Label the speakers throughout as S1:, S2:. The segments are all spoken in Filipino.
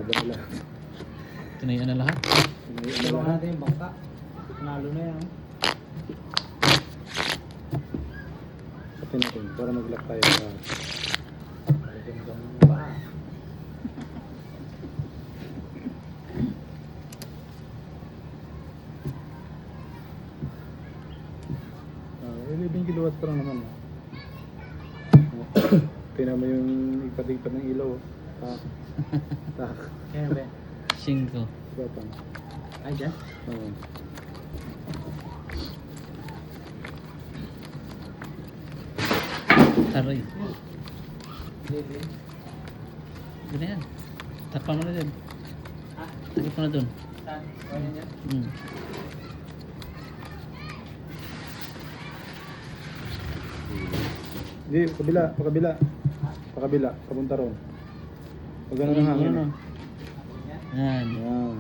S1: Laban nila.
S2: Tinayaan na lahat.
S3: Dalawa natin yung bangka. Nalo na yan.
S1: Sabi natin, para mag-lock tayo sa...
S3: Ganda mo ba?
S1: Ah, 11 kilowatt pa lang naman. Tingnan mo yung ipat-ipat ng ilaw. Tak. Tak.
S3: Kaya ba?
S2: 5.
S1: Diba pa?
S3: Ay, dyan?
S1: Oo.
S2: Aray. Ganda yan. Tapan mo na dyan.
S3: Ha?
S2: Takip mo na dun.
S3: Saan? Kaya niya?
S2: Hmm.
S1: Hindi, kabila, pakabila. Pakabila, papunta ron. Pag gano'n ang hangin.
S2: Ano? Yan.
S1: Yan.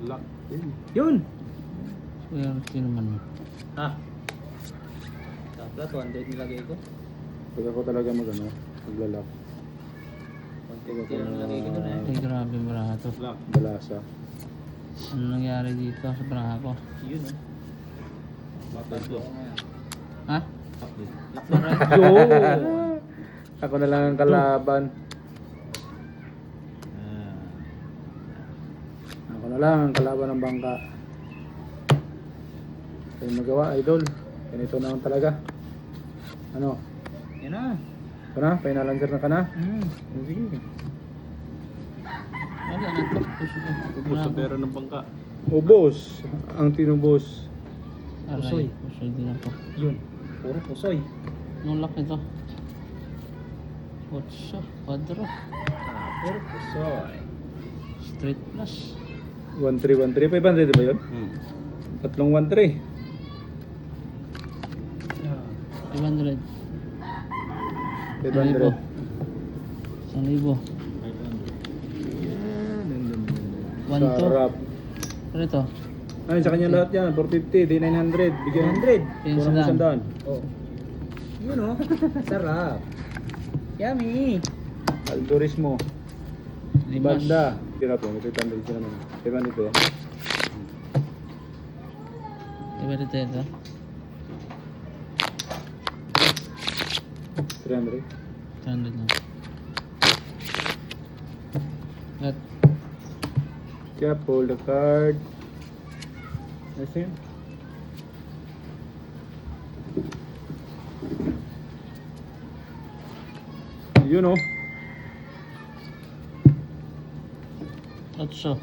S1: Lock.
S3: Yun!
S2: Swerte naman mo.
S3: Ha? Tapos 200 nilagay ko.
S1: Pag ako talaga maglalak.
S3: 150 lang nilagay ko doon eh.
S2: Ay, grabe barato.
S1: Lock. Balasa.
S2: Ano nangyari dito sa braha ko?
S3: Yun oh. Matalo ko ngayon.
S2: Ha?
S3: Lakbaran.
S1: Yo! Ako na lang ang kalaban. Ako na lang ang kalaban ng bangka. Kaya magawa, idol. Ganito naman talaga. Ano?
S3: Yan na.
S1: Ito na? Final answer na ka na? Sige.
S2: Wala, nagpapos ko.
S4: Ubus sa pera ng bangka.
S1: Ubos. Ang tinubos.
S2: Aray, pusoy din ako.
S3: Yun. Puro pusoy.
S2: Anong lock nito? 8, 4.
S3: Puro pusoy.
S2: Straight plus.
S1: 1313. 500 ba yun? Tatlong 13.
S3: Yan.
S2: 500.
S1: 500.
S2: 1,000. 1, 2.
S1: Sarap.
S2: Ano ito?
S1: Ay, sa kanya lahat yan. 450. Di 900. Bigyan.
S3: 100.
S2: Yung
S1: Kulang mo
S2: sandaan.
S1: 100.
S3: Oh. Yun oh. Sarap. Yummy.
S1: Aldorismo.
S2: Limas.
S1: Banda. Tira po. 500 siya naman. 500 po yan.
S2: Iba dito ito.
S1: 300.
S2: 100 na. Got.
S1: Kaya pull the card. That's it. Yun oh.
S2: 8. So,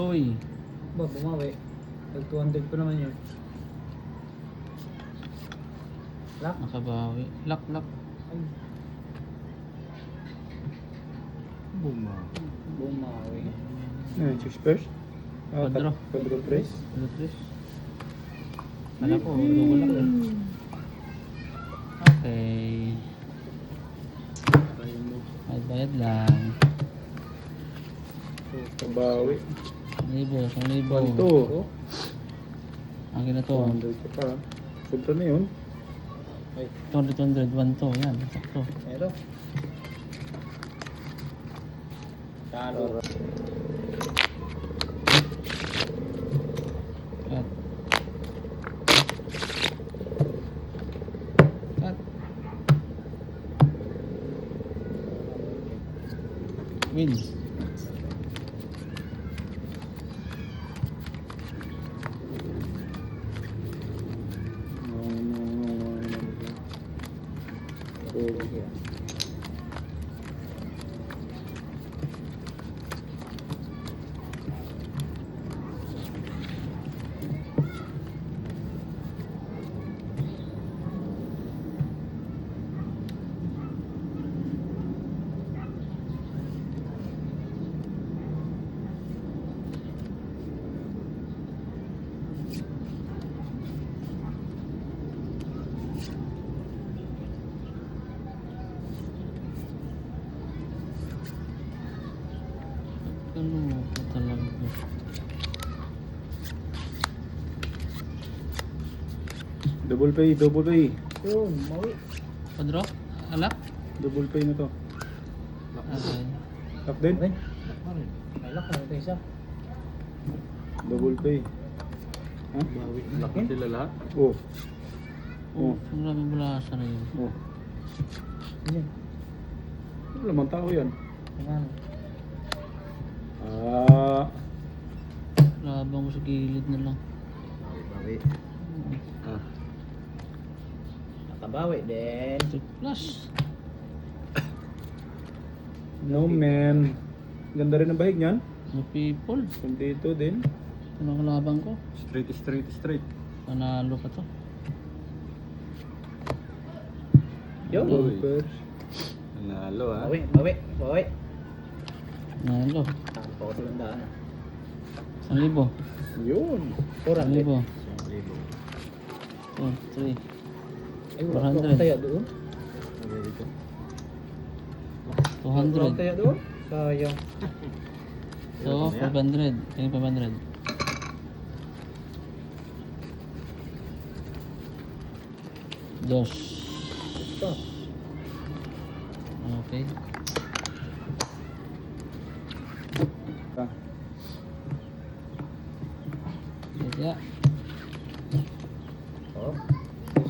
S2: uy.
S3: Ba, bumawi. Tag 200 pa naman yun. Lock?
S2: Nakabawi. Lock.
S3: Ay. Bumawi.
S1: Ayan, 6 pairs.
S2: Quadro.
S1: Quadro press.
S2: Ano please? Kala ko, double lock eh. Okay. Bayad lang.
S1: Kabawi.
S2: 1,000.
S1: 1,
S2: 1,000.
S1: 2.
S2: Akin na to.
S1: 200 ka pa. Punta na yun.
S2: 200. 1 to. Yan. Sakto.
S3: Ito. Talo.
S2: Cut. Cut. Wins.
S3: Okay.
S2: Ano mo pa talaga?
S1: Double pay, double pay.
S3: Yun, mawi.
S2: Padro? Alak?
S1: Double pay na to.
S2: Okay.
S1: Lock din?
S3: Okay. May lock na ito isa.
S1: Double pay. Ha?
S2: Bawi.
S3: Lock na
S2: sila lahat?
S1: Oh. Oh.
S2: Maraming bulasa na yun.
S1: Oh.
S3: Yan.
S1: Ano naman tao yan?
S3: Yan.
S1: Ah.
S2: Labang ko sa gilid na lang.
S3: Bawi.
S2: Ah.
S3: Nakabawi din.
S2: Plus.
S1: No man. Ganda rin ang bahig niyan.
S2: No people.
S1: Dito din.
S2: Ito mga labang ko.
S1: Straight.
S2: Panalo pa to.
S3: Yo.
S1: Super.
S2: Panalo
S3: Bawi.
S2: Panalo.
S3: Takot pa ko sa landaan.
S2: 1,000.
S1: Yun.
S3: 400.
S2: 1,000. 2, 3.
S3: Ay, wala
S2: 400.
S3: tayo doon.
S2: 200.
S3: tayo doon. Sayang.
S2: So, 500. Kaya 500. Dos.
S3: Ito.
S2: Okay.
S1: Ah.
S2: Kaya.
S3: Oh.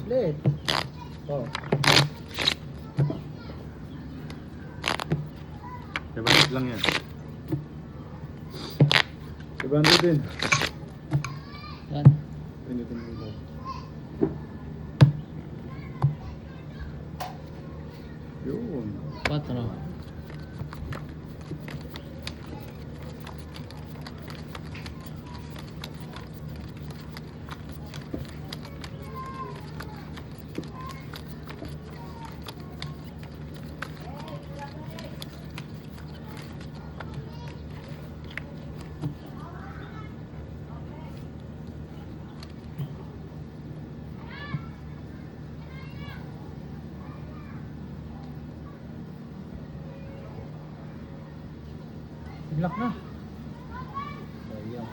S3: Slit. Oh.
S1: lang yan. 500 din.
S2: Yan.
S1: Pinitin mo lang. Yun.
S2: 4.
S3: Lock na. Sayang.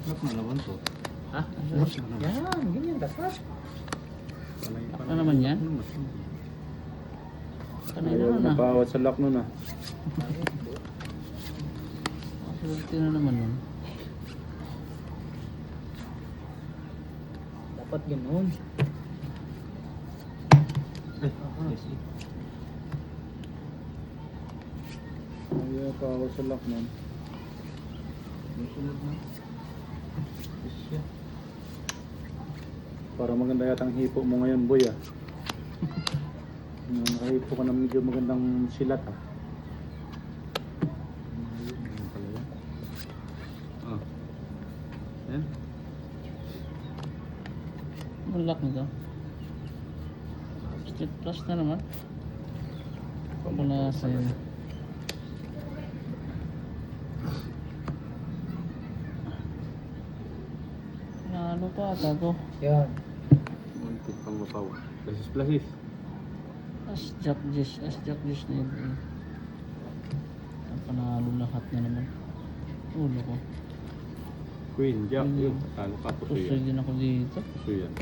S1: Lock na naman to.
S3: Ha? Yan, ganyan dapat.
S2: Ano naman yan? Kanina
S1: Ayaw
S2: na na.
S1: napawat sa lock nun ah.
S2: Swerte na naman nun.
S3: Dapat ganoon.
S1: Ayaw napawat sa lock nun. Para maganda yata ang hipo mo ngayon, boy ah. Nakahipo ka na medyo magandang silat ah. Oh. Yan.
S2: Malak nito. Street plus na naman. Wala sa'yo. Nalo pa ata to.
S3: Yan.
S1: Muntik pang mapaw. Plasis.
S2: As Jack Dish na yun. Ang panalo lahat na naman. Ulo ko.
S1: Queen, Jack,
S2: Yun.
S1: yun. Talo ka po
S2: Pusoy din ako dito.
S1: Puso yan.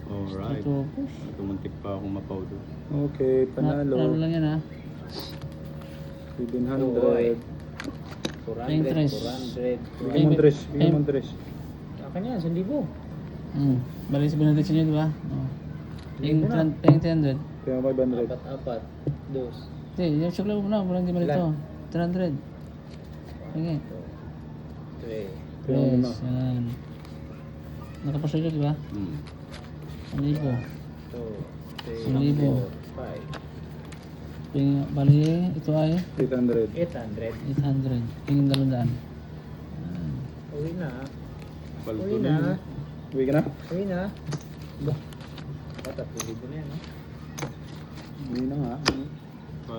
S1: Alright.
S2: Ito push.
S1: Tumuntik pa akong mapaw doon. Okay,
S2: Panalo lang yan ha.
S1: 700.
S3: 400. 400.
S1: Bigyan mo Andres. Bigyan mo Andres.
S3: Akin yan, 1,000.
S2: Balik sa binatid sa inyo, di ba? Oh. Yung 300.
S1: Kaya 500.
S3: Apat. Dos.
S2: Hindi, yung sukla mo na. Walang di malito. 300. Sige.
S3: Three.
S1: Kaya mo na.
S2: Yes, yan. Nakapasok ka, di ba? 1,000.
S3: Two. Three.
S2: 1,000.
S3: Four. Five.
S2: Bali, ito ay
S1: 800.
S3: 800.
S2: 800. Yung 200.
S3: Uwi na.
S1: Balto
S3: Uwi
S1: na.
S3: na.
S1: Uwi ka na?
S3: Uwi na. Ba? 3,000 na yan, no?
S1: Uwi na nga.